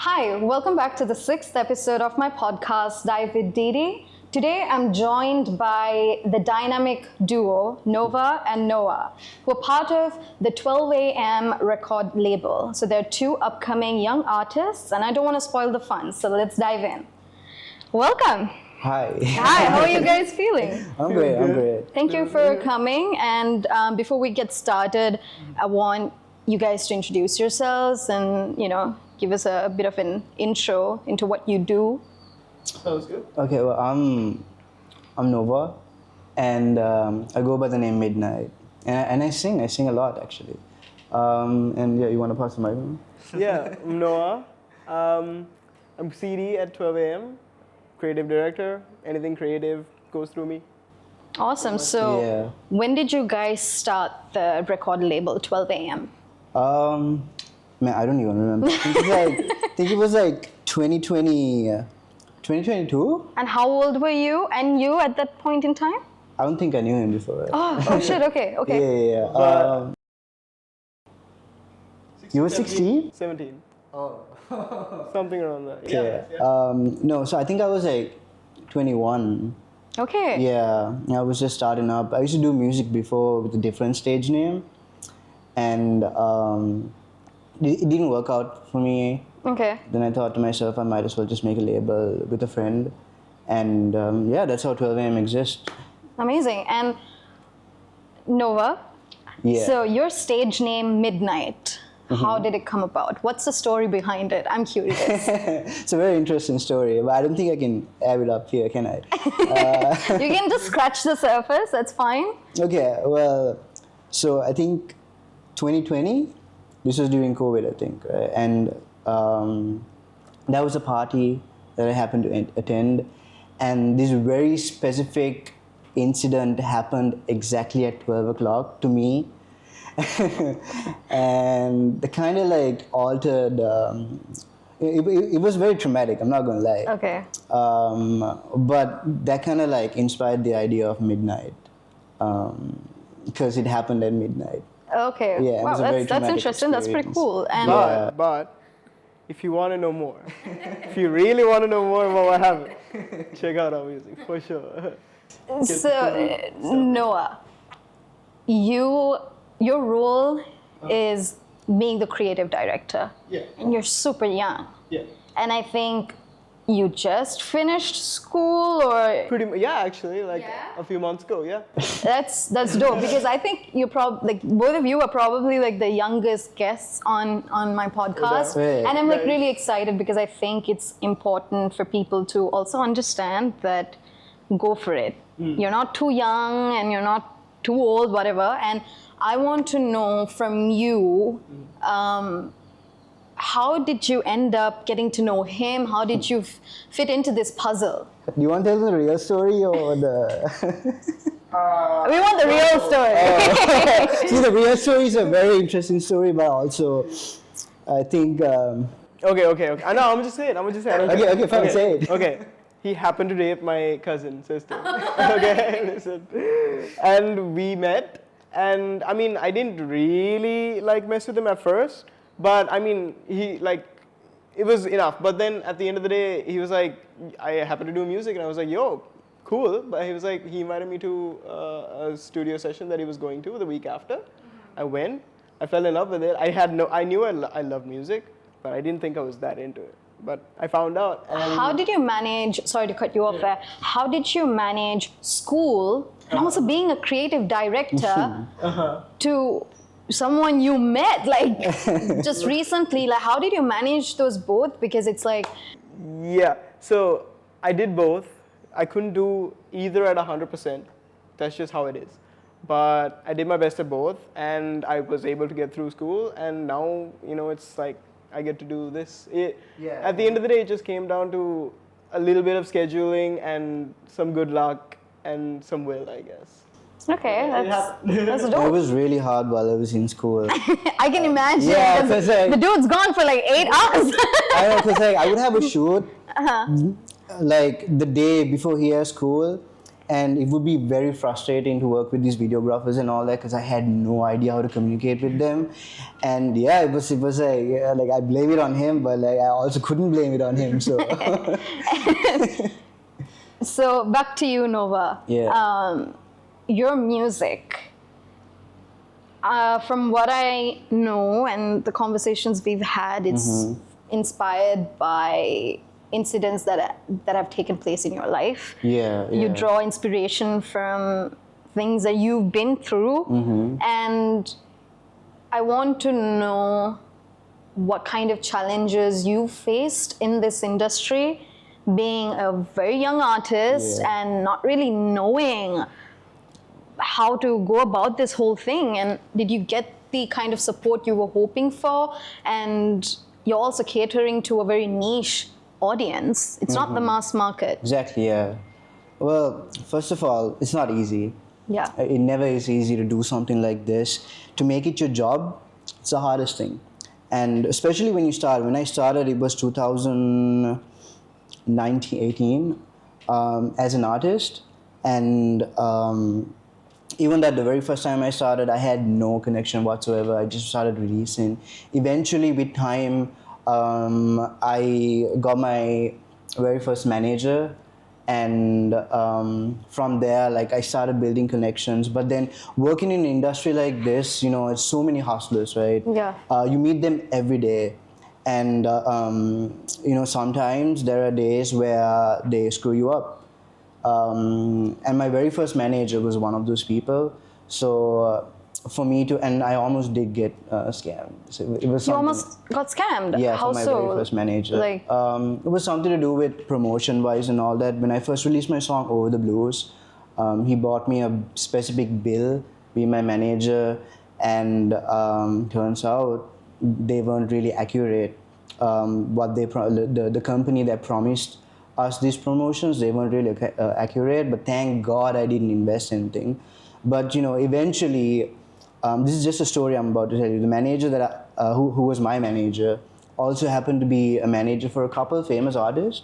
Hi, welcome back to the 6th episode of my podcast, Dive with Dede. Today I'm joined by the dynamic duo, Nova and Noah, who are part of the 12 a.m. record label. So they're two upcoming young artists, and I don't want to spoil the fun, so let's dive in. Welcome. Hi. Hi, how are you guys feeling? I'm great. Thank you for coming, and before we get started, I want you guys to introduce yourselves and, give us a bit of an intro into what you do. Sounds good. Okay, well, I'm Nova, and I go by the name MDNYTE, and I sing a lot actually. And yeah, you want to pass the microphone? Yeah, I'm Noah. I'm CD at 12 a.m. Creative director. Anything creative goes through me. Awesome. So, Yeah. When did you guys start the record label 12 a.m.? Man, I don't even remember. I think it was like 2020, 2022. And how old were you and you at that point in time? I don't think I knew him before. Oh shit, okay. Yeah. You were 16? 17. Oh. Something around that. Yeah. No, so I think I was like 21. Okay. Yeah, I was just starting up. I used to do music before with a different stage name, and it didn't work out for me. Okay. Then I thought to myself, I might as well just make a label with a friend, and yeah, that's how 12 a.m. exists. Amazing. And Nova, Yeah. so your stage name MDNYTE, how did it come about? What's the story behind it? I'm curious. It's a very interesting story, but I don't think I can air it up here, can I? You can just scratch the surface, that's fine. Okay, well, so I think 2020, this was during COVID, I think, right? And that was a party that I happened to attend, and this very specific incident happened exactly at 12 o'clock to me. And it kind of like altered, it was very traumatic, I'm not gonna lie. Okay. But that kind of like inspired the idea of MDNYTE, because it happened at midnight. Okay. Yeah, it wow, was a very that's interesting. That's pretty experience. cool. And But if you want to know more, if you really want to know more about what happened, check out our music for sure. so, Noah, your role is being the creative director. Yeah. And you're super young. Yeah. And I think you just finished school, or Pretty much. Yeah, actually, like a few months ago. Yeah. that's dope, because I think you're probably like both of you are probably like the youngest guests on my podcast, Right. and I'm like really excited because I think it's important for people to also understand that go for it. You're not too young and you're not too old, whatever. And I want to know from you, how did you end up getting to know him? How did you fit into this puzzle? Do you want to tell the real story or the... We want the real story. See, the real story is a very interesting story, but also, I think... Okay. I know. I'm just saying. I don't care. Okay, fine, say it. Okay. He happened to rape my cousin sister. Okay, listen. And we met, and I mean, I didn't really like mess with him at first, but I mean, it was enough. But then at the end of the day, he was like, I happen to do music, and I was like, yo, cool. But he was like, he invited me to a studio session that he was going to the week after. I went. I fell in love with it. I knew I loved music, but I didn't think I was that into it. But I found out. And How did you manage, sorry to cut you off there, how did you manage school and also being a creative director to someone you met like just recently? Like, how did you manage those both? Because it's like... Yeah, so I did both. I couldn't do either at 100%. That's just how it is. But I did my best at both, and I was able to get through school, and now, it's like, I get to do this. At the end of the day, it just came down to a little bit of scheduling and some good luck and some will, I guess. Okay, that's It dope. was really hard while I was in school. I can imagine. Yeah, 'cause 'cause, like- the dude's gone for like 8 hours. I know, because like, I would have a shoot like the day before he has school, and it would be very frustrating to work with these videographers and all that because I had no idea how to communicate with them. And yeah, it was like I blame it on him, but like I also couldn't blame it on him. So So back to you, Nova. Yeah. Your music. From what I know and the conversations we've had, it's inspired by incidents that have taken place in your life. Yeah. You draw inspiration from things that you've been through, and I want to know what kind of challenges you faced in this industry, being a very young artist and not really knowing how to go about this whole thing. And did you get the kind of support you were hoping for? And you're also catering to a very niche audience. It's not the mass market. Exactly, yeah. Well, first of all, it's not easy. Yeah. It never is easy to do something like this. To make it your job, it's the hardest thing. And especially when you start. When I started, it was 2018 as an artist. And even that the very first time I started, I had no connection whatsoever. I just started releasing. Eventually, with time, I got my very first manager, and from there, like I started building connections. But then working in an industry like this, it's so many hustlers, right? Yeah. You meet them every day, and sometimes there are days where they screw you up. And my very first manager was one of those people. So for me and I almost did get scammed. So it was You almost got scammed? Yeah, How from my so? very first manager. Like, it was something to do with promotion-wise and all that. When I first released my song Over the Blues, he bought me a specific bill, be my manager, and turns out they weren't really accurate. What the company that promised us these promotions, they weren't really accurate, but thank God I didn't invest anything. But eventually, this is just a story I'm about to tell you. The manager who was my manager also happened to be a manager for a couple of famous artists,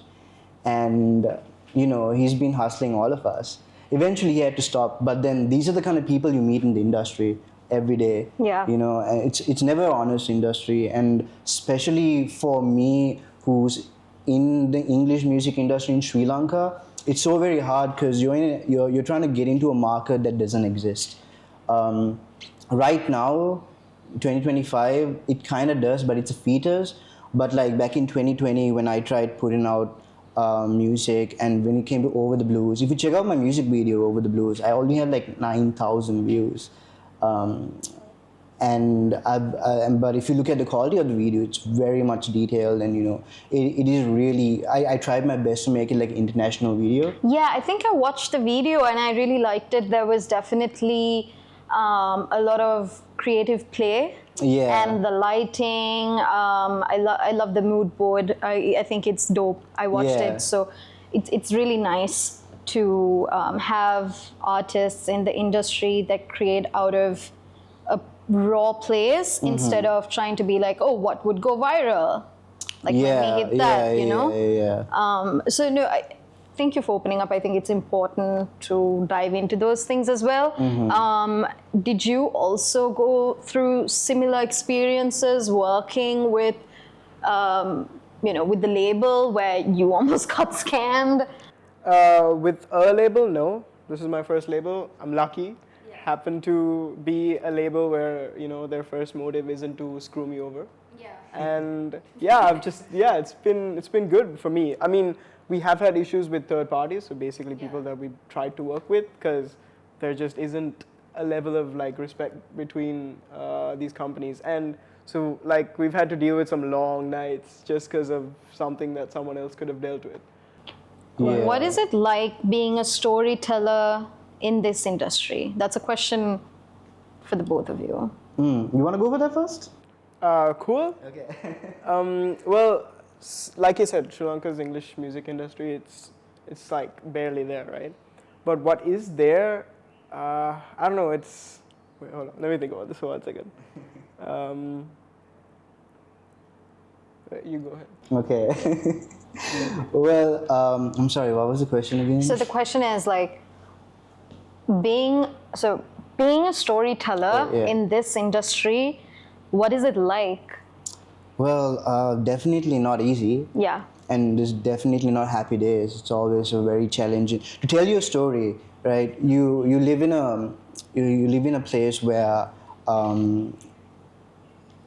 and he's been hustling all of us. Eventually he had to stop, but then these are the kind of people you meet in the industry every day. Yeah. It's never an honest industry, and especially for me who's in the English music industry in Sri Lanka, it's so very hard because you're trying to get into a market that doesn't exist. Right now, 2025, it kind of does, but it's a fetus. But like back in 2020, when I tried putting out music, and when it came to Over the Blues, if you check out my music video Over the Blues, I only had like 9,000 views. But if you look at the quality of the video, it's very much detailed, and it is really. I tried my best to make it like international video. yeah, I think I watched the video and I really liked it. There was definitely a lot of creative play. Yeah. And the lighting, I love the mood board. I think it's dope. I watched Yeah. it, so it's really nice to have artists in the industry that create out of a raw place instead of trying to be like, oh, what would go viral? Like let me hit that, Yeah. So no, thank you for opening up. I think it's important to dive into those things as well. Did you also go through similar experiences working with, with the label where you almost got scammed? With a label, no. This is my first label. I'm lucky. Happened to be a label where their first motive isn't to screw me over. Yeah. And it's been good for me. I mean, we have had issues with third parties, so basically people that we tried to work with, because there just isn't a level of like respect between these companies, and so like we've had to deal with some long nights just because of something that someone else could have dealt with. Yeah. What is it like being a storyteller in this industry? That's a question for the both of you. You want to go for that first? Cool. Okay. Well, like you said, Sri Lanka's English music industry, it's like barely there, right? But what is there, I don't know, wait, hold on, let me think about this for 1 second. You go ahead. Okay. Well, I'm sorry, what was the question again? So the question is like, being a storyteller Yeah. in this industry, what is it like? Well, definitely not easy. Yeah. And there's definitely not happy days. It's always a very challenging to tell your story, right? You live in a place where,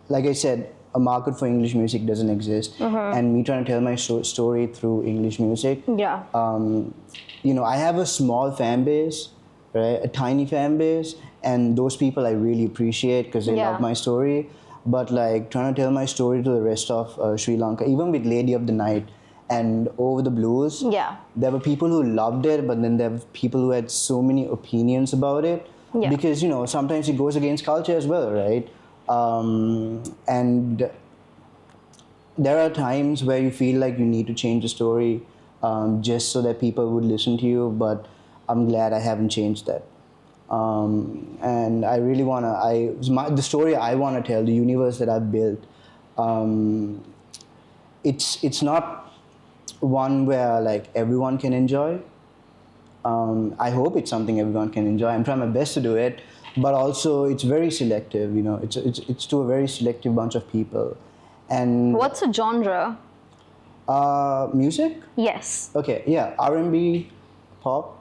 like I said, a market for English music doesn't exist, and me trying to tell my story through English music. Yeah. I have a small fan base, right? A tiny fan base, and those people I really appreciate because they Yeah. love my story. But like trying to tell my story to the rest of Sri Lanka, even with Lady of the Night and Over the Blues, Yeah. there were people who loved it, but then there were people who had so many opinions about it. Yeah. Because sometimes it goes against culture as well, right? And there are times where you feel like you need to change the story just so that people would listen to you, but I'm glad I haven't changed that. And I really the story I want to tell, the universe that I've built, it's not one where like everyone can enjoy. I hope it's something everyone can enjoy. I'm trying my best to do it, but also it's very selective. It's to a very selective bunch of people. And What's a genre? music? Yes. Okay, yeah, R&B, pop.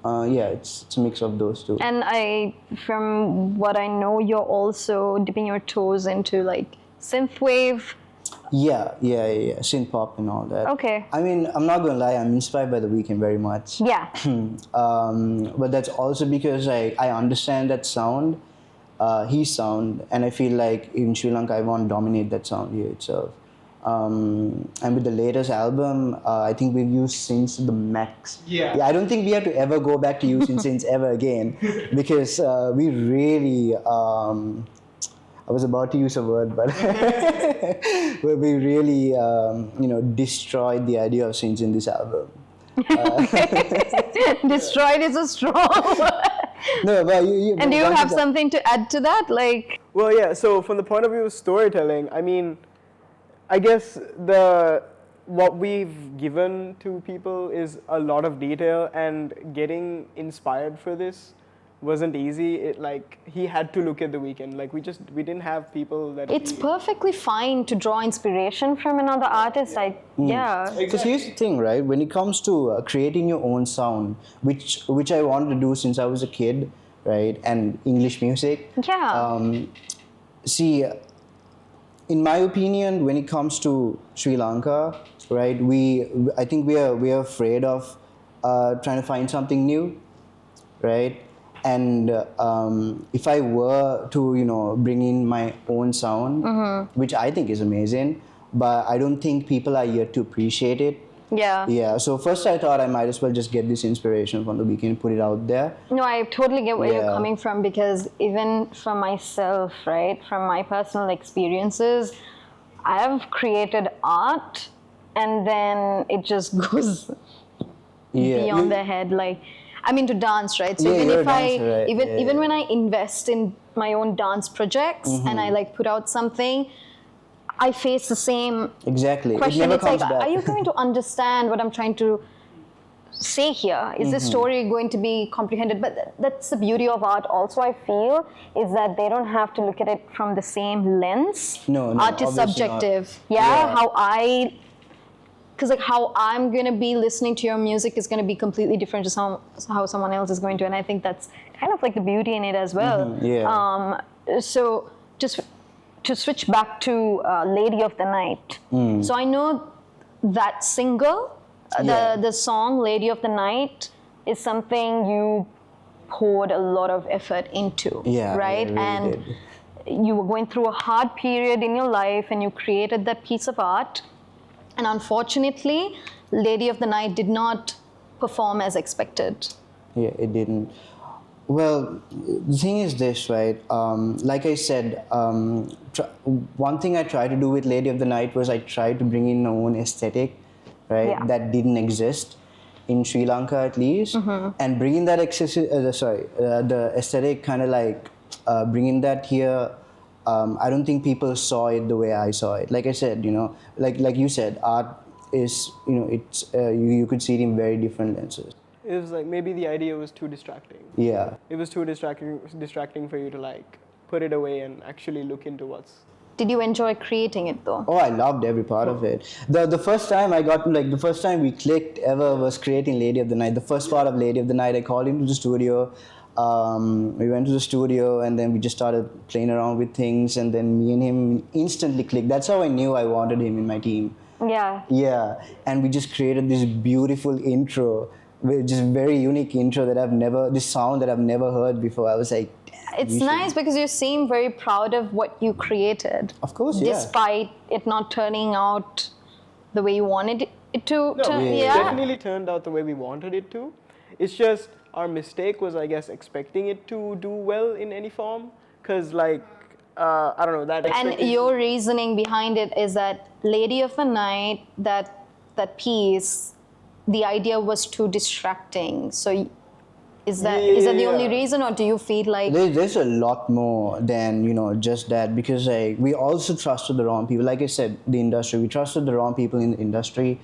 Yeah, it's a mix of those two. And from what I know, you're also dipping your toes into like synthwave. Yeah, synth pop and all that. Okay. I mean, I'm not gonna lie, I'm inspired by The Weeknd very much. Yeah. But that's also because I understand that sound, his sound, and I feel like in Sri Lanka I want to dominate that sound here itself. And with the latest album, I think we've used synths to the max. Yeah. I don't think we have to ever go back to using synths ever again, because we really. I was about to use a word, but we really, destroyed the idea of synths in this album. Destroyed is a strong word. No, but And do you have something to add to that? Like, Well, yeah. So from the point of view of storytelling, I mean, I guess what we've given to people is a lot of detail, and getting inspired for this wasn't easy. He had to look at The Weeknd. Like we didn't have people that. it's perfectly fine to draw inspiration from another artist. Yeah. Because here's the thing, right? When it comes to creating your own sound, which I wanted to do since I was a kid, right? And English music. Yeah. See, in my opinion, when it comes to Sri Lanka, right? I think we are afraid of trying to find something new, right? And if I were to, bring in my own sound, which I think is amazing, but I don't think people are yet to appreciate it. Yeah. Yeah. So first I thought I might as well just get this inspiration from The Weeknd, put it out there. No, I totally get where you're Yeah. coming from, because even from myself, right, from my personal experiences, I have created art and then it just goes Yeah. beyond their head. Like, I'm into dance, right? So Yeah, even you're if a dancer, right? even Yeah. when I invest in my own dance projects and I like put out something, I face the same Exactly. question. It never It's comes like, back. are you going to understand what I'm trying to say here? Is this story going to be comprehended? But that's the beauty of art also, I feel, is that they don't have to look at it from the same lens. No, Art is obviously not. subjective. Yeah. Because like how I'm going to be listening to your music is going to be completely different to how someone else is going to. And I think that's kind of like the beauty in it as well. Yeah. So just to switch back to Lady of the Night. So I know that single, Yeah. the song Lady of the Night, is something you poured a lot of effort into, Yeah, right? I really And did. you were going through a hard period in your life and you created that piece of art. And unfortunately, Lady of the Night did not perform as expected. Yeah, it didn't. Well, the thing is this, right? Like I said, one thing I tried to do with Lady of the Night was I tried to bring in my own aesthetic, right? Yeah. That didn't exist in Sri Lanka at least, and bringing that the aesthetic kind of like bringing that here. I don't think people saw it the way I saw it. Like I said, like you said, art is it's you could see it in very different lenses. It was like maybe the idea was too distracting. Yeah. It was too distracting for you to like put it away and actually look into what's. Did you enjoy creating it though? Oh, I loved every part of it. The first time the first time we clicked ever was creating Lady of the Night. The first part of Lady of the Night, I called him to the studio. We went to the studio and then we just started playing around with things, and then me and him instantly clicked. That's how I knew I wanted him in my team. Yeah. Yeah, and we just created this beautiful intro, just very unique intro this sound that I've never heard before. I was like, It's nice because you seem very proud of what you created. Of course, yeah. Despite it not turning out the way you wanted it to. It definitely turned out the way we wanted it to. It's just our mistake was, I guess, expecting it to do well in any form. Because, like, I don't know, that. And your reasoning behind it is that Lady of the Night, that piece, the idea was too distracting. So is that the only reason, or do you feel like there's a lot more than just that? Because like we also trusted the wrong people. Like I said, the industry, we trusted the wrong people in the industry.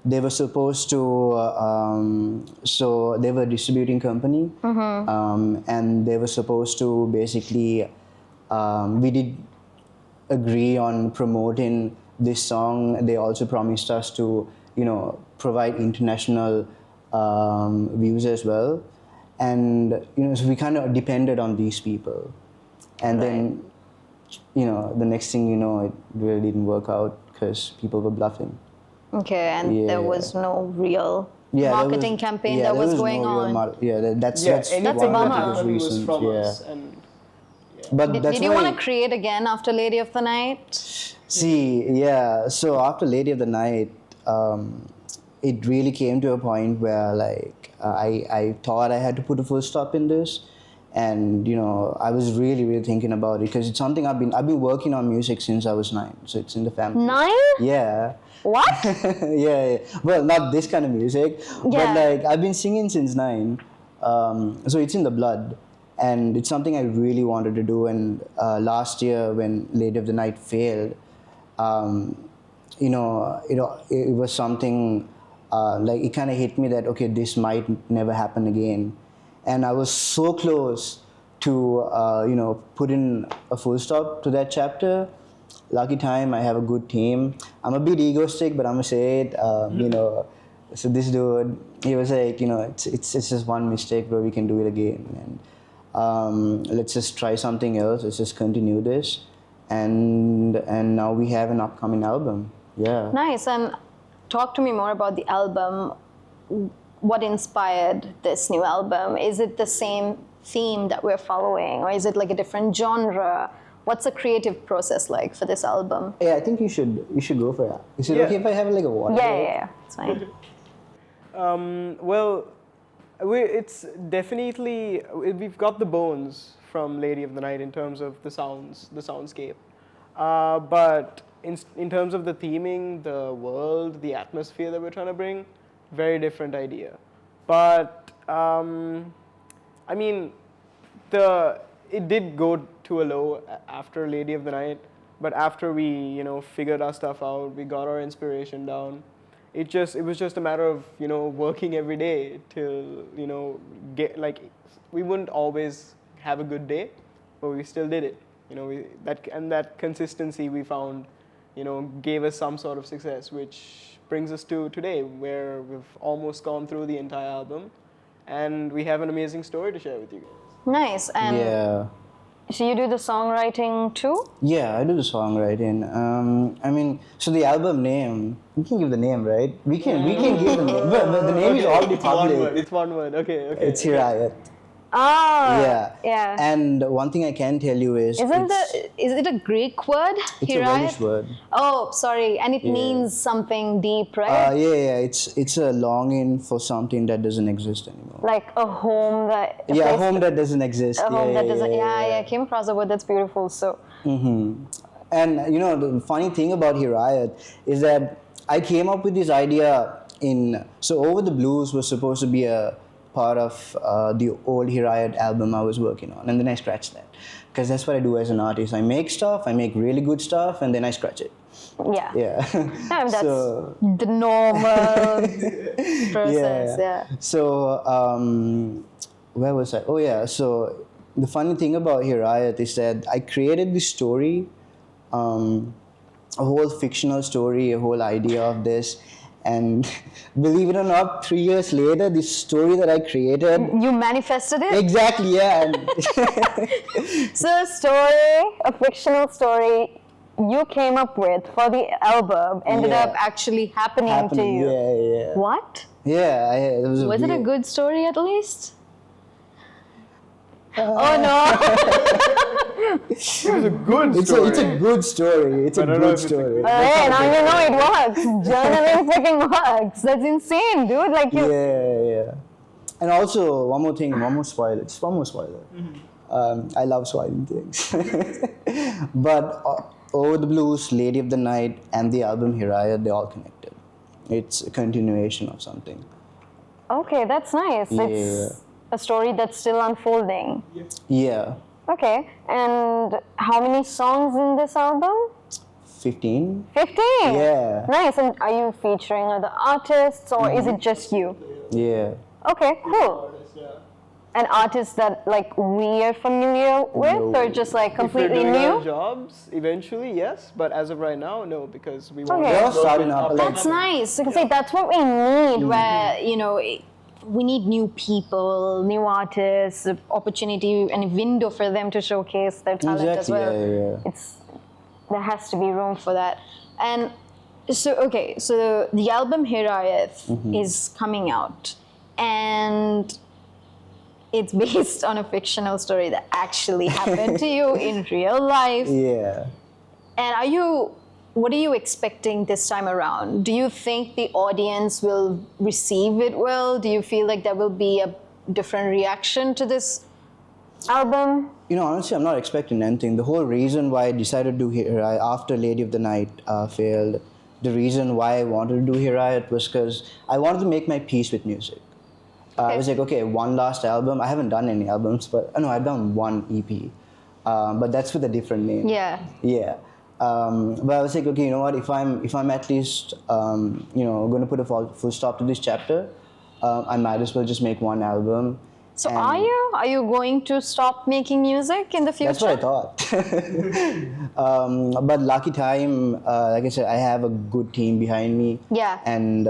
They were supposed to, so they were a distributing company, and they were supposed to basically, we did agree on promoting this song. They also promised us to, provide international views as well. And, so we kind of depended on these people. And then, the next thing you know, it really didn't work out because people were bluffing. Okay, and there was no real marketing campaign that was going on. That's a bummer. Was from us, and but did you want to create again after Lady of the Night? See, so after Lady of the Night, it really came to a point where like I thought I had to put a full stop in this. And I was really thinking about it because it's something I've been working on music since I was 9, so it's in the family. 9? Yeah. What? yeah. Well, not this kind of music, but like I've been singing since 9, so it's in the blood, and it's something I really wanted to do. And last year when Lady of the Night failed, it was something like it kind of hit me that okay, this might never happen again. And I was so close to, put in a full stop to that chapter. Lucky time, I have a good team. I'm a bit egoistic, but I'm gonna say it. So this dude, he was like, it's just one mistake, bro. We can do it again, and let's just try something else. Let's just continue this, and now we have an upcoming album. Yeah. Nice. And talk to me more about the album. What inspired this new album? Is it the same theme that we're following, or is it like a different genre? What's the creative process like for this album? Yeah, I think you should go for it. Is it okay if I have like a water? Yeah, it's fine. Well, it's definitely, we've got the bones from Lady of the Night in terms of the soundscape. But in terms of the theming, the world, the atmosphere that we're trying to bring, very different idea. But, it did go to a low after Lady of the Night, but after we, figured our stuff out, we got our inspiration down. It was just a matter of, working every day till, get, like, we wouldn't always have a good day, but we still did it. That consistency we found, gave us some sort of success, which brings us to today, where we've almost gone through the entire album, and we have an amazing story to share with you guys. Nice. And so you do the songwriting too? Yeah, I do the songwriting. So the album name, we can give the name, right? We can give the name, but the name is already public. It's one word. Okay. It's Hirayat. Oh. Yeah. And one thing I can tell you is, is it a Greek word? It's Hirayat? a Welsh word. Oh, sorry. And it means something deep, right? It's a longing for something that doesn't exist anymore. Like a home that. A home that doesn't exist. A home that doesn't. I came across a word that's beautiful. So. Mm-hmm. And the funny thing about Hirayat is that I came up with this idea so Over the Blues was supposed to be a part of the old Hirayat album I was working on, and then I scratched that because that's what I do as an artist. I make stuff, I make really good stuff, and then I scratch it. Yeah. Yeah. No, that's So- the normal process. Yeah. So, where was I? Oh, yeah. So, the funny thing about Hirayat is that I created this story, a whole fictional story, a whole idea of this. And believe it or not, 3 years later, this story that I created. You manifested it? Exactly, yeah. And So a fictional story you came up with for the album ended Yeah. up actually happening to you. Yeah, yeah. What? Yeah, it was Was it a weird- good story at least? Oh no! It was a good It's story. a good story. It's a I don't know good if it's a story. Hey, now you know it works. Journaling freaking works. That's insane, dude. Like you. Yeah. And also, one more thing, one more spoiler. Just one more spoiler. I love spoiling things. But Over the Blues, Lady of the Night, and the album Hirayat, they're all connected. It's a continuation of something. Okay, that's nice. It's a story that's still unfolding. Yeah. Okay, and how many songs in this album? 15? 15! Yeah. Nice, and are you featuring other artists or is it just you? Yeah. Okay, cool. An artist that like we are familiar with or just like If we're completely doing our new? jobs, eventually, yes. But as of right now, no, because we want Okay. They're all to starting up. Like, That's nice. Like I say, that's what we need where, you know, we need new people, new artists, an opportunity and a window for them to showcase their talent as Exactly, well. yeah. There has to be room for that. And so, okay, so the album Hirayat is coming out and it's based on a fictional story that actually happened to you in real life. Yeah. And what are you expecting this time around? Do you think the audience will receive it well? Do you feel like there will be a different reaction to this album? You know, honestly, I'm not expecting anything. The whole reason why I decided to do Hirayat after Lady of the Night failed, the reason why I wanted to do Hirayat was because I wanted to make my peace with music. I was like, okay, one last album. I haven't done any albums, but no, I've done one EP, but that's with a different name. Yeah. Yeah. But I was like, okay, you know what? If I'm at least, going to put a full stop to this chapter, I might as well just make one album. So And are you going to stop making music in the future? That's what I thought. But lucky time, like I said, I have a good team behind me. Yeah. And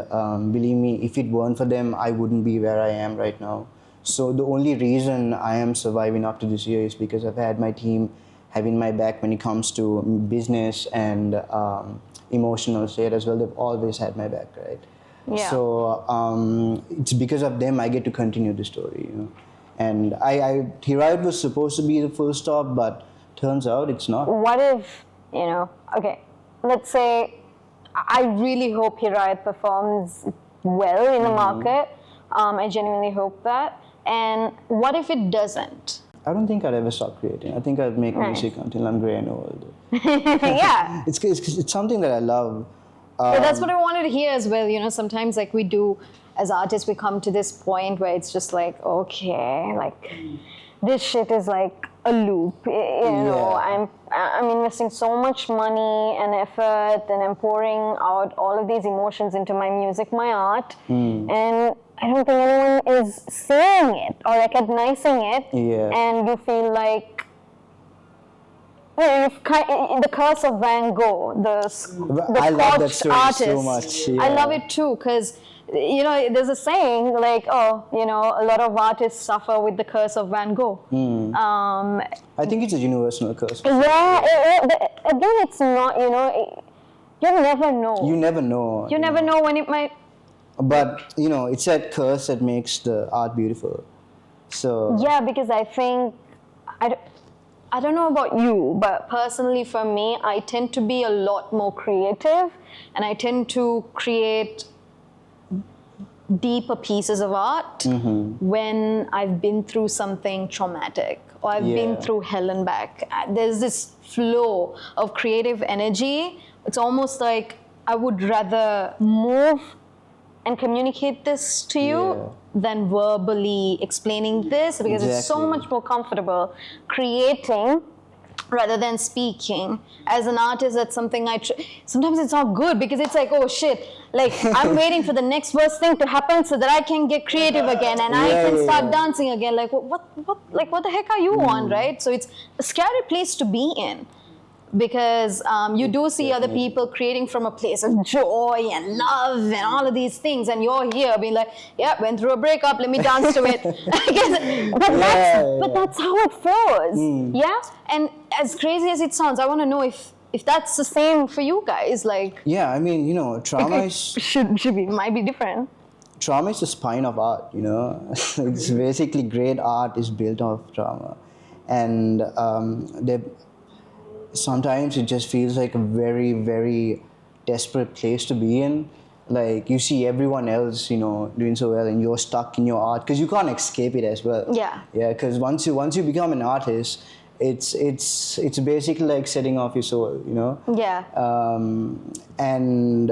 believe me, if it weren't for them, I wouldn't be where I am right now. So the only reason I am surviving up to this year is because I've had my team having my back when it comes to business and emotional state as well. They've always had my back, right? Yeah. So it's because of them I get to continue the story, you know. And Hirayat was supposed to be the full stop, but turns out it's not. What if, okay, let's say, I really hope Hirayat performs well in the market. I genuinely hope that. And what if it doesn't? I don't think I'll ever stop creating. I think I'll make music until I'm grey and old. Yeah. It's something that I love. But that's what I wanted to hear as well. You know, sometimes like we do as artists, we come to this point where it's just like, okay, like this shit is like a loop. You know, I'm investing so much money and effort and I'm pouring out all of these emotions into my music, my art, and I don't think anyone is seeing it or recognizing it. Yeah. And you feel like, the curse of Van Gogh, the I love that scorched story artist. so much. I Yeah. love it too, because there's a saying like, a lot of artists suffer with the curse of Van Gogh. I think it's a universal curse. Yeah, but again, it's not. You never know. You never know. You never know when it might. But it's that curse that makes the art beautiful. So Yeah, because I think I don't know about you, but personally for me, I tend to be a lot more creative and I tend to create deeper pieces of art when I've been through something traumatic or I've been through hell and back. There's this flow of creative energy. It's almost like I would rather move and communicate this to you than verbally explaining this because it's so Exactly. much more comfortable creating rather than speaking. As an artist, that's something sometimes it's not good because it's like, oh shit, like I'm waiting for the next worst thing to happen so that I can get creative again and I can start dancing again. Like what the heck are you on, right? So it's a scary place to be in. Because you do see other people creating from a place of joy and love and all of these things, and you're here being like, yeah, went through a breakup, let me dance to it. But that's how it flows. Yeah? And as crazy as it sounds, I want to know if that's the same for you guys. Like, yeah, I mean, you know, trauma is... might be different. Trauma is the spine of art, you know. It's basically great art is built off trauma. And sometimes it just feels like a very, very desperate place to be in. Like you see everyone else, you know, doing so well, and you're stuck in your art because you can't escape it as well. Yeah. Yeah, because once you become an artist, it's basically like setting off your soul, you know. Yeah. And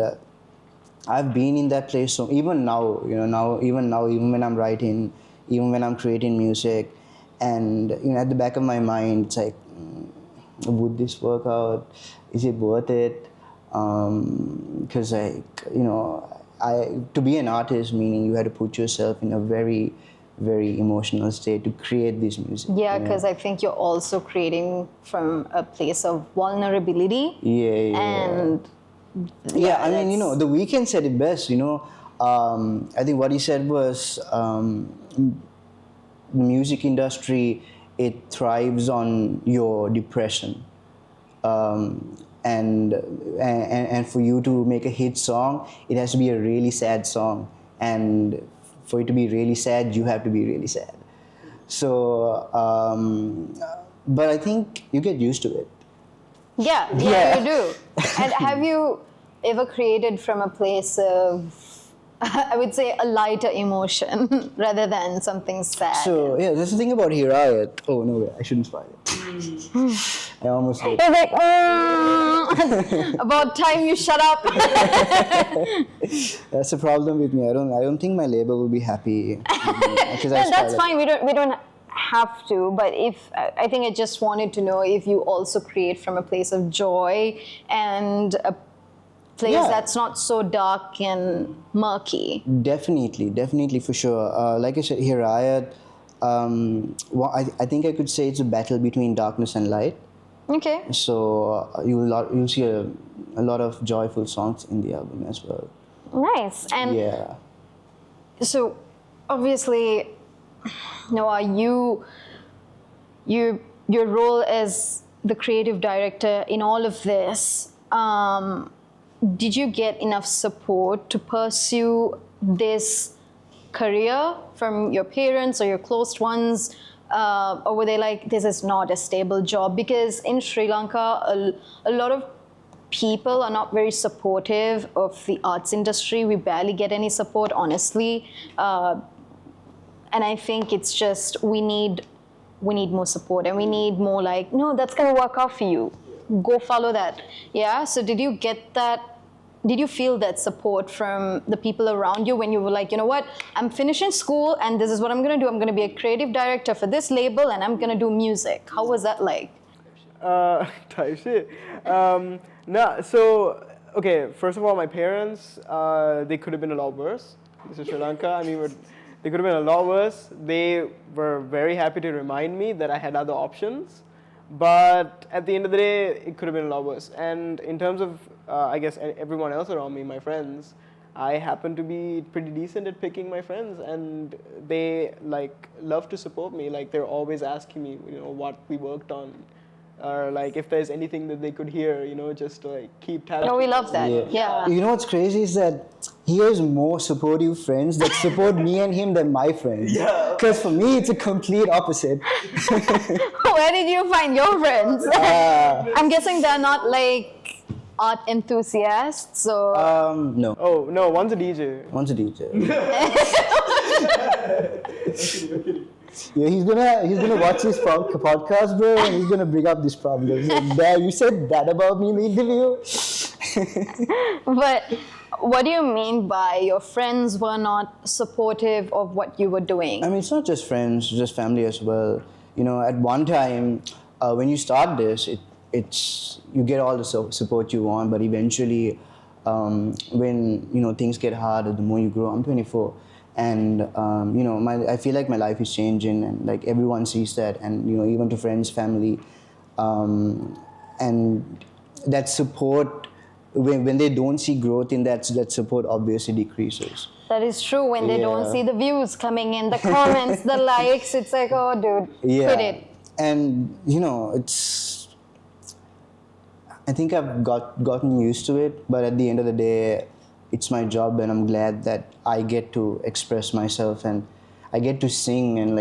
I've been in that place. So even now, you know, even when I'm writing, even when I'm creating music, and you know, at the back of my mind, it's like, would this work out? Is it worth it? Because like, you know, to be an artist, meaning you had to put yourself in a very, very emotional state to create this music. Yeah, because I think you're also creating from a place of vulnerability. Yeah. And I mean, you know, The Weeknd said it best, you know. I think what he said was the music industry, it thrives on your depression, and for you to make a hit song, it has to be a really sad song, and for it to be really sad, you have to be really sad. So, but I think you get used to it. Yeah, you do. And have you ever created from a place of, I would say, a lighter emotion rather than something sad? So yeah, there's the thing about Hirayat. Oh no, I shouldn't spoil it. I almost did. It's like, about time you shut up. That's the problem with me. I don't think my label will be happy. That's fine. We don't have to. But I think I just wanted to know if you also create from a place of joy and a place that's not so dark and murky. Definitely, for sure. Like I said, Hirayat, I think I could say it's a battle between darkness and light. Okay. So you'll see a lot of joyful songs in the album as well. Nice. And yeah. So obviously, Noah, your role as the creative director in all of this, did you get enough support to pursue this career from your parents or your close ones? Or were they like, this is not a stable job? Because in Sri Lanka, a lot of people are not very supportive of the arts industry. We barely get any support, honestly. And I think it's just, we need more support, and we need more like, no, that's gonna work out for you. Go follow that. Yeah, so did you get that? Did you feel that support from the people around you when you were like, you know what, I'm finishing school and this is what I'm going to do. I'm going to be a creative director for this label and I'm going to do music. How was that like? Type shit. No, so, okay, first of all, my parents, they could have been a lot worse. This is Sri Lanka. I mean, they could have been a lot worse. They were very happy to remind me that I had other options. But at the end of the day, it could have been a lot worse. And in terms of, I guess, everyone else around me, my friends, I happen to be pretty decent at picking my friends, and they like love to support me. Like they're always asking me, you know, what we worked on, or like if there's anything that they could hear, you know, just to like keep tabs. No, we love that. Yeah. You know what's crazy is that he has more supportive friends that support me and him than my friends. Yeah. Because for me, it's a complete opposite. Where did you find your friends? I'm guessing they're not like art enthusiasts, so... No. Oh, no, one's a DJ. One's a DJ. Yeah, he's gonna watch this podcast, bro, and he's gonna bring up this problem. He's like, "Dad, you said that about me in the interview." But what do you mean by your friends were not supportive of what you were doing? I mean, it's not just friends, it's just family as well. You know, at one time, when you start this, it's you get all the support you want, but eventually, when things get harder, the more you grow. I'm 24, and I feel like my life is changing, and like everyone sees that, and even to friends, family, and that support. When they don't see growth in that support obviously decreases. That is true. When they don't see the views coming in, the comments, the likes, it's like, oh, dude, quit it. And it's. I think I've gotten used to it, but at the end of the day, it's my job, and I'm glad that I get to express myself and I get to sing and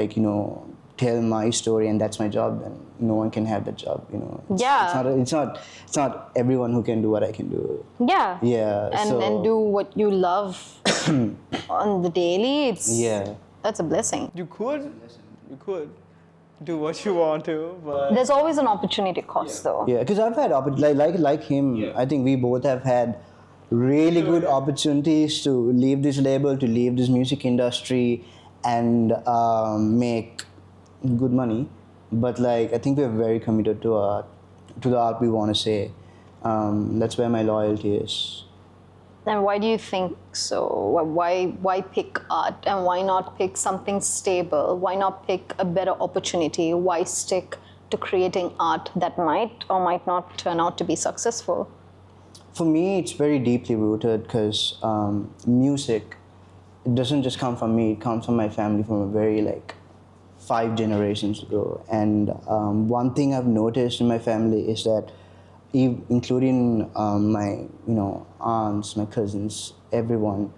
tell my story, and that's my job, and no one can have that job. It's not everyone who can do what I can do. Yeah. Yeah. And do what you love on the daily. That's a blessing. You could do what you want to, but there's always an opportunity cost, though. Yeah, because I've had like him. Yeah. I think we both have had really good opportunities to leave this label, to leave this music industry, and make good money. But I think we're very committed to the art we want to say. That's where my loyalty is. And why do you think so? Why pick art, and why not pick something stable? Why not pick a better opportunity? Why stick to creating art that might or might not turn out to be successful? For me, it's very deeply rooted because music, it doesn't just come from me. It comes from my family from a very 5 generations ago. And one thing I've noticed in my family is that, including my aunts, my cousins, everyone,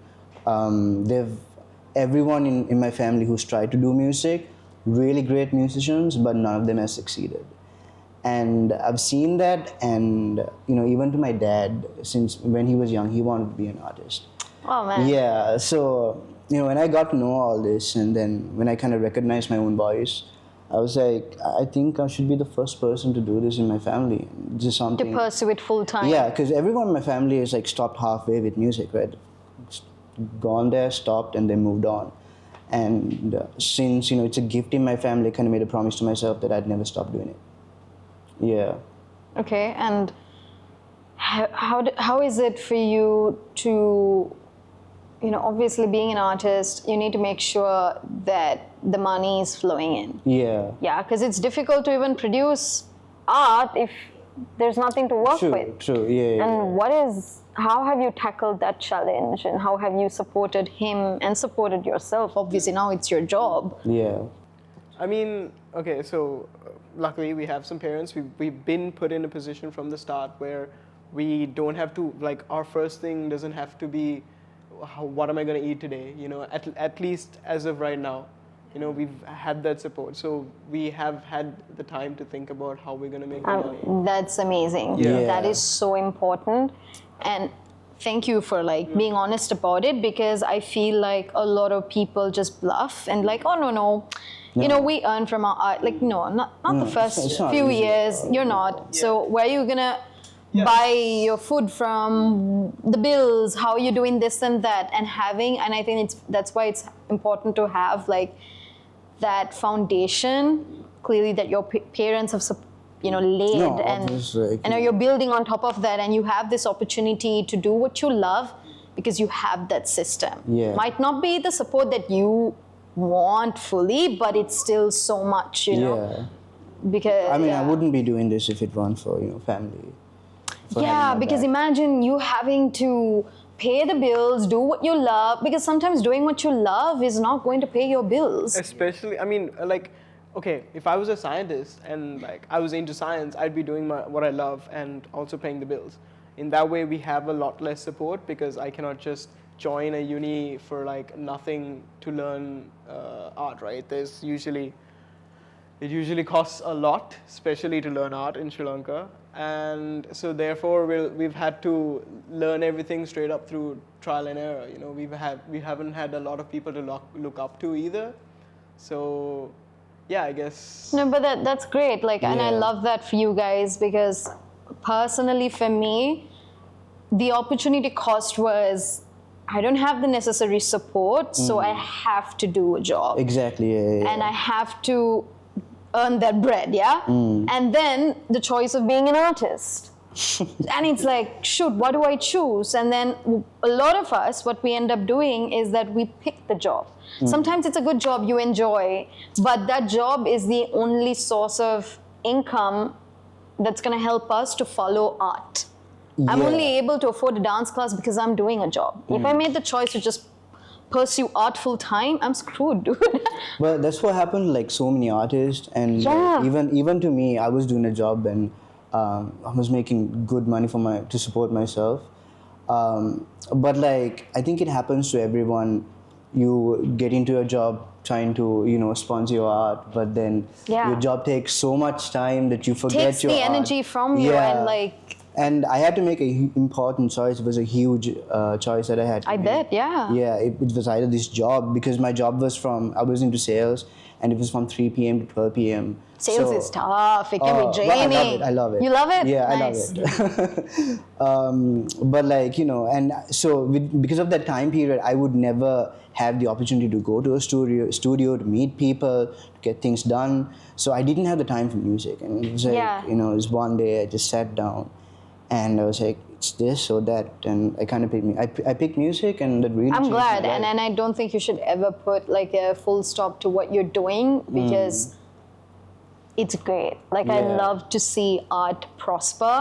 everyone in my family who's tried to do music, really great musicians, but none of them has succeeded. And I've seen that, and even to my dad, since when he was young, he wanted to be an artist. Oh man. Yeah, so when I got to know all this, and then when I kind of recognized my own voice, I was like, I think I should be the first person to do this in my family. Just something to pursue it full time. Yeah, because everyone in my family is stopped halfway with music, right? Gone there, stopped, and they moved on. And since it's a gift in my family, I kind of made a promise to myself that I'd never stop doing it. Yeah. Okay, and how is it for you to, obviously being an artist, you need to make sure that the money is flowing in. Yeah. Yeah, because it's difficult to even produce art if there's nothing to work with. True, yeah. And how have you tackled that challenge, and how have you supported him and supported yourself? Obviously now it's your job. Yeah. I mean, okay, so luckily we have some parents. We've been put in a position from the start where we don't have to, our first thing doesn't have to be, what am I going to eat today? At least as of right now, we've had that support. So we have had the time to think about how we're going to make the money. That's amazing. Yeah. That is so important. And thank you for being honest about it, because I feel like a lot of people just bluff and oh no. We earn from our art. Not the first few years. You're not. Yeah. So where are you gonna buy your food from? The bills? How are you doing this and that? And I think that's why it's important to have that foundation clearly that your parents have laid, and you're building on top of that, and you have this opportunity to do what you love because you have that system. Yeah. Might not be the support that you want fully, but it's still so much, Yeah. Because I wouldn't be doing this if it weren't for family. Because imagine you having to pay the bills, do what you love, because sometimes doing what you love is not going to pay your bills. Especially, okay, if I was a scientist and I was into science, I'd be doing what I love and also paying the bills. In that way, we have a lot less support because I cannot just join a uni for nothing to learn art, right? It usually costs a lot, especially to learn art in Sri Lanka. And so therefore we've had to learn everything straight up through trial and error. We haven't had a lot of people to look up to either. So yeah, I guess. No, but that's great. And I love that for you guys, because personally for me, the opportunity cost was I don't have the necessary support, so I have to do a job. Exactly. Yeah. And I have to earn that bread, yeah? And then the choice of being an artist. And it's like, shoot, what do I choose? And then a lot of us, what we end up doing is that we pick the job. Sometimes it's a good job you enjoy, but that job is the only source of income that's going to help us to follow art. I'm Yeah. only able to afford a dance class because I'm doing a job. If I made the choice to just pursue art full time, I'm screwed, dude. But that's what happened to like so many artists, and Yeah. even to me, I was doing a job and I was making good money to support myself. But like I think it happens to everyone. You get into a job trying to sponsor your art, but then Yeah. your job takes so much time that you forget Takes your the art. energy from you Yeah. and like, And I had to make an important choice. It was a huge choice that I had to I make. bet, yeah. Yeah, it was either this job, because my job was I was into sales, and it was from 3 p.m. to 12 p.m. Sales is tough. It can be But draining. I love it. You love it? Yeah, Nice. I love it. But like, and so because of that time period, I would never have the opportunity to go to a studio to meet people, to get things done. So I didn't have the time for music. And it was like, Yeah. it was one day I just sat down and I was like, it's this or that. And I kind of I picked music, and that really I'm changed my glad, life. and I don't think you should ever put like a full stop to what you're doing because it's great. Like I Yeah. love to see art prosper,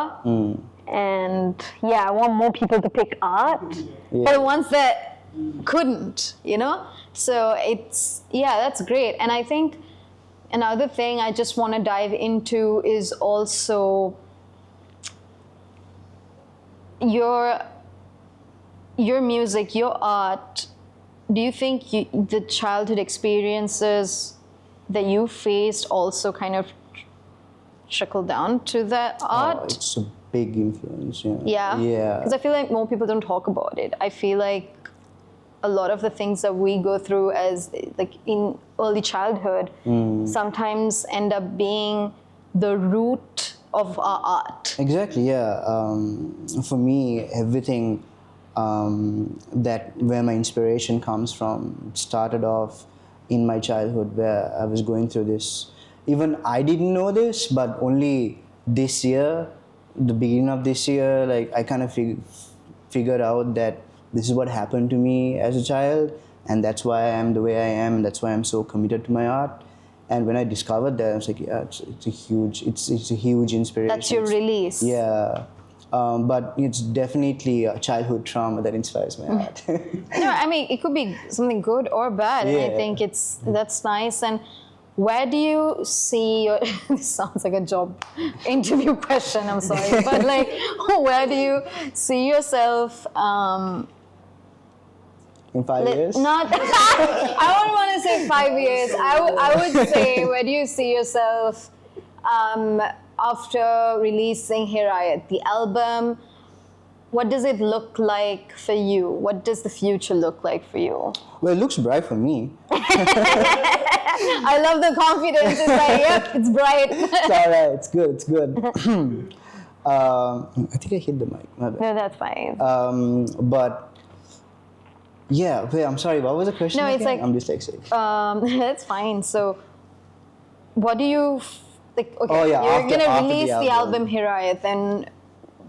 and I want more people to pick art. Yeah. For the ones that couldn't, So that's great. And I think another thing I just want to dive into is also your music, your art. Do you think the childhood experiences that you faced also kind of trickle down to the art? It's a big influence. Yeah. Yeah. Because I feel like more people don't talk about it. I feel like a lot of the things that we go through as like in early childhood sometimes end up being the root of our art. Exactly, yeah. For me, everything where my inspiration comes from started off in my childhood, where I was going through this. Even I didn't know this, but only this year, the beginning of this year, like I kind of figured out that this is what happened to me as a child, and that's why I am the way I am. That's why I'm so committed to my art. And when I discovered that, I was like, yeah, it's a huge inspiration. That's your release. Yeah, but it's definitely a childhood trauma that inspires my art. No, I mean it could be something good or bad, and I Yeah. think that's nice. And where do you see your? This sounds like a job interview question. I'm sorry, but like, where do you see yourself? In 5 years? Not. I wouldn't want to say 5 years. I would say, where do you see yourself after releasing Hirayat, the album? What does it look like for you? What does the future look like for you? Well, it looks bright for me. I love the confidence. It's like, yep, it's bright. It's all right. It's good. It's good. I think I hit the mic. My bad. No, that's fine. But yeah, wait, I'm sorry. What was the question? No, it's again? like- I'm dyslexic. That's fine. So, what do you like? Okay, Oh, yeah, you're after gonna the release the album album. Hirayat, then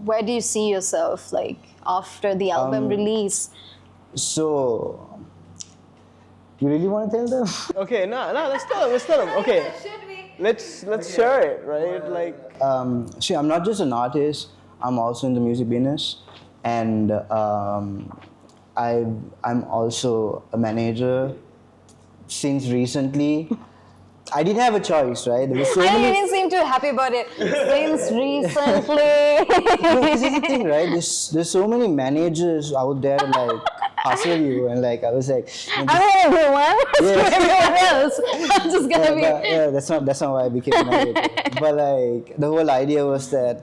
where do you see yourself like after the album release? So, you really want to tell them? Okay, no, let's tell them. Okay, let's share it, right? Like, See, I'm not just an artist. I'm also in the music business, and I'm also a manager. Since recently, I didn't have a choice, right? There were so I many. didn't seem too happy about it since recently. No, this is the thing, right? There's so many managers out there to like hustle you, and like I was like, I'm gonna do one. Screw everyone else. I'm just gonna be. that's not why I became a manager. But like the whole idea was that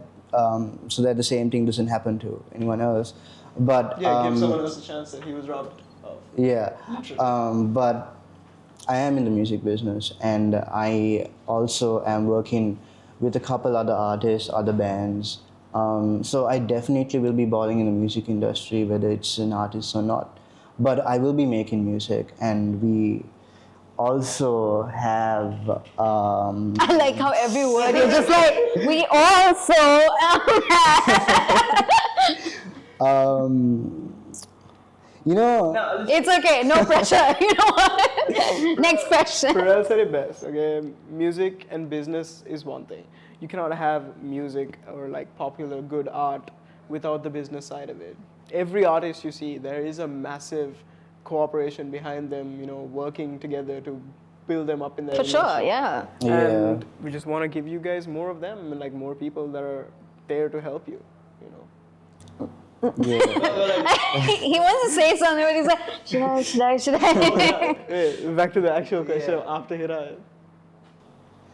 so that the same thing doesn't happen to anyone else. But give someone else a chance that he was robbed of. yeah, but I am in the music business, and I also am working with a couple other artists, other bands. So I definitely will be balling in the music industry, whether it's an artist or not. But I will be making music, and also have I like how every word you're just like, we also you know, It's okay, no pressure. You know what? Next question. Pharrell said it best. Okay, music and business is one thing. You cannot have music or like popular good art without the business side of it. Every artist you see, there is a massive cooperation behind them. You know, working together to build them up in their For sure, industry. yeah. And we just want to give you guys more of them and like more people that are there to help you. You know. yeah. He wants to say something, but he's like, should I? Wait, back to the actual question after Hira.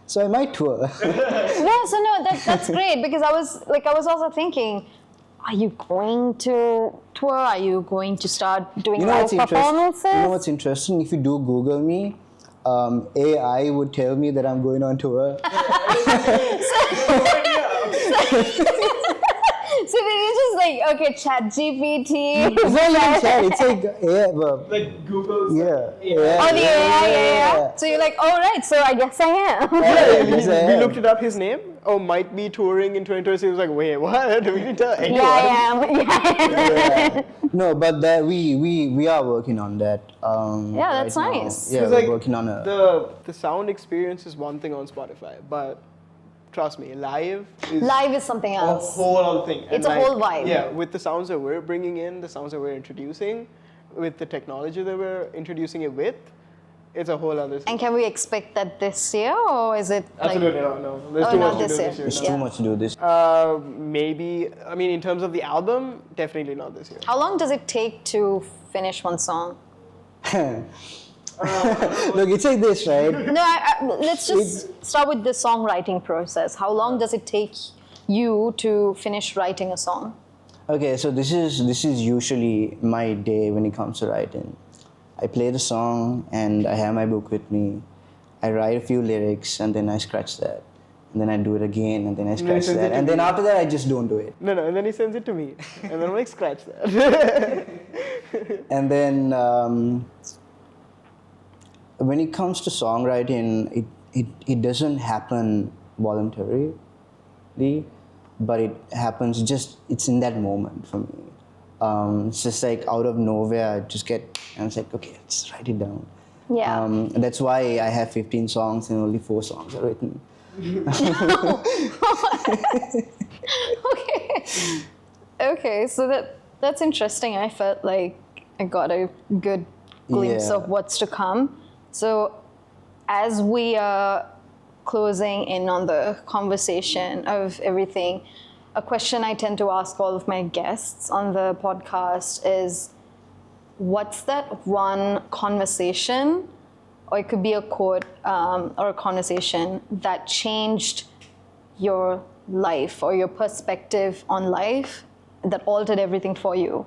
So I might tour. Yeah, so no, that's great because I was also thinking, are you going to tour? Are you going to start doing live performances? You know what's interesting? If you do Google me, AI would tell me that I'm going on tour. So did you just like, okay, ChatGPT? It's not even chat. It's like AI. Like Google's Yeah. Oh, the AI, yeah. So you're like, oh, right, so I guess I am. We looked it up. His name might be touring in 2020. He was like, wait, what? We didn't tell anyone. Yeah, I am. Yeah. No, but that we are working on that. Yeah, that's right now. nice. Yeah, It's we're like working on a. the sound experience is one thing on Spotify, but trust me, live is something a else. whole other thing. It's a whole vibe. Yeah, with the sounds that we're bringing in, the sounds that we're introducing, with the technology that we're introducing it with, it's a whole other thing. And can we expect that this year, or is it like... Absolutely no. There's Oh, too not much to this do year. this year. It's no. too much to do this. Maybe, I mean, in terms of the album, definitely not this year. How long does it take to finish one song? Look, it's like this, right? No, let's just start with the songwriting process. How long does it take you to finish writing a song? Okay, so this is usually my day when it comes to writing. I play the song and I have my book with me. I write a few lyrics and then I scratch that. And then I do it again and then I scratch sends it that. to And then me. after that I just don't do it. No, and then he sends it to me. And then I'm like, scratch that. And then when it comes to songwriting, it doesn't happen voluntarily, but it happens it's in that moment for me. It's just like out of nowhere, I just get, and it's like, okay, let's write it down. Yeah. That's why I have 15 songs and only 4 songs are written. Okay, so that's interesting. I felt like I got a good glimpse Yeah. of what's to come. So as we are closing in on the conversation of everything, a question I tend to ask all of my guests on the podcast is, what's that one conversation, or it could be a quote or a conversation that changed your life or your perspective on life, that altered everything for you?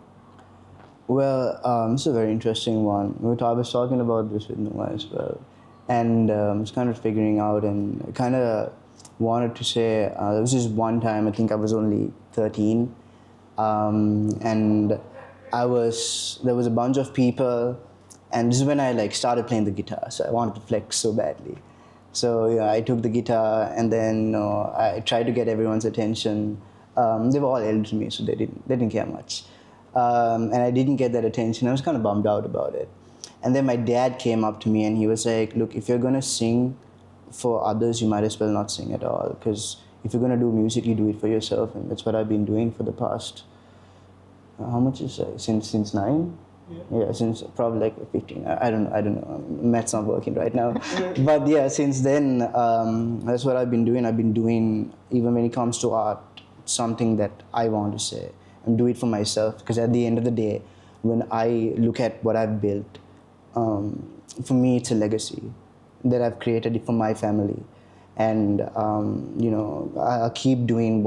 Well, this is a very interesting one. I was talking about this with Noah as well. And I was kind of figuring out, and I kind of wanted to say, there was this one time, I think I was only 13, and there was a bunch of people, and this is when I started playing the guitar, so I wanted to flex so badly. So yeah, I took the guitar, and then I tried to get everyone's attention. They were all elder to me, so they didn't care much. And I didn't get that attention. I was kind of bummed out about it. And then my dad came up to me and he was like, look, if you're going to sing for others, you might as well not sing at all. Because if you're going to do music, you do it for yourself. And that's what I've been doing for the past, how much is it? Since 9? Yeah, since probably like 15. I don't know. Math's not working right now. But yeah, since then, that's what I've been doing. I've been doing, even when it comes to art, something that I want to say and do it for myself. Because at the end of the day, when I look at what I've built, for me, it's a legacy that I've created it for my family. And, I'll keep doing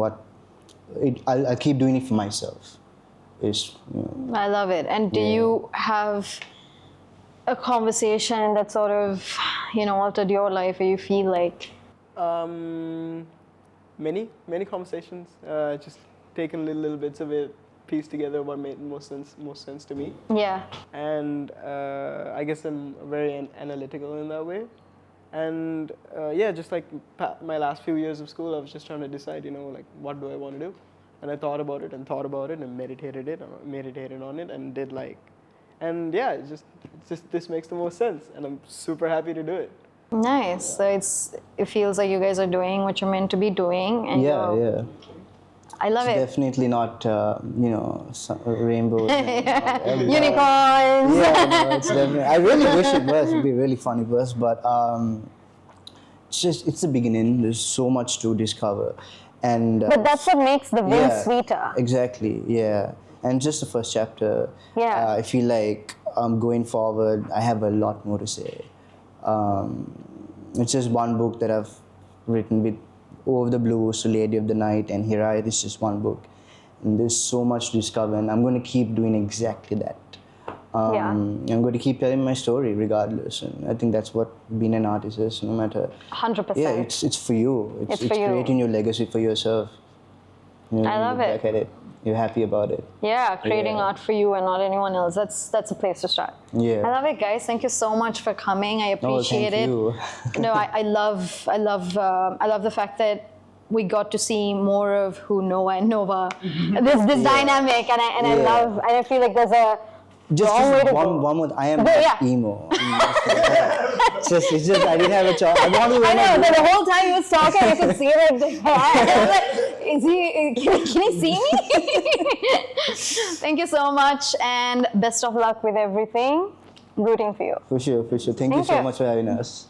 I'll keep doing it for myself. I love it. And do you have a conversation that sort of, altered your life, or you feel like? Many conversations. Just taken little bits of it piece together what made most sense to me. Yeah. And I guess I'm very analytical in that way. And yeah, just like my last few years of school, I was just trying to decide, like what do I want to do? And I thought about it and meditated on it and did like, and yeah, it's just this makes the most sense, and I'm super happy to do it. Nice. So it feels like you guys are doing what you're meant to be doing, and Yeah. I love It's it. definitely not, rainbows. And Unicorns. Yeah, no, it's definitely. I really wish it was. It'd be a really funny verse, but it's the beginning. There's so much to discover, and. But that's what makes the win sweeter. Exactly. Yeah, and just the first chapter. Yeah. I feel like going forward, I have a lot more to say. It's just one book that I've written with Over the Blue, so Lady of the Night, and Here I. This is just one book, and there's so much to discover, and I'm going to keep doing exactly that. I'm going to keep telling my story regardless, and I think that's what being an artist is. No matter. 100%. Yeah, it's for you. It's for you. creating your legacy for yourself. I love it. Back at it. You're happy about it. Yeah, creating art for you and not anyone else. That's a place to start. Yeah. I love it, guys. Thank you so much for coming. I appreciate thank it. you. No, I love the fact that we got to see more of who Noah and Nova. This dynamic, and I feel like there's a Just long way to go. one more. I am But yeah. emo. It's just I didn't have a choice. I want to. I know, but the whole time he was talking, I could see like the hair. I was like, can he see me? Thank you so much, and best of luck with everything. Rooting for you. For sure. Thank you Thank so you. much for having us.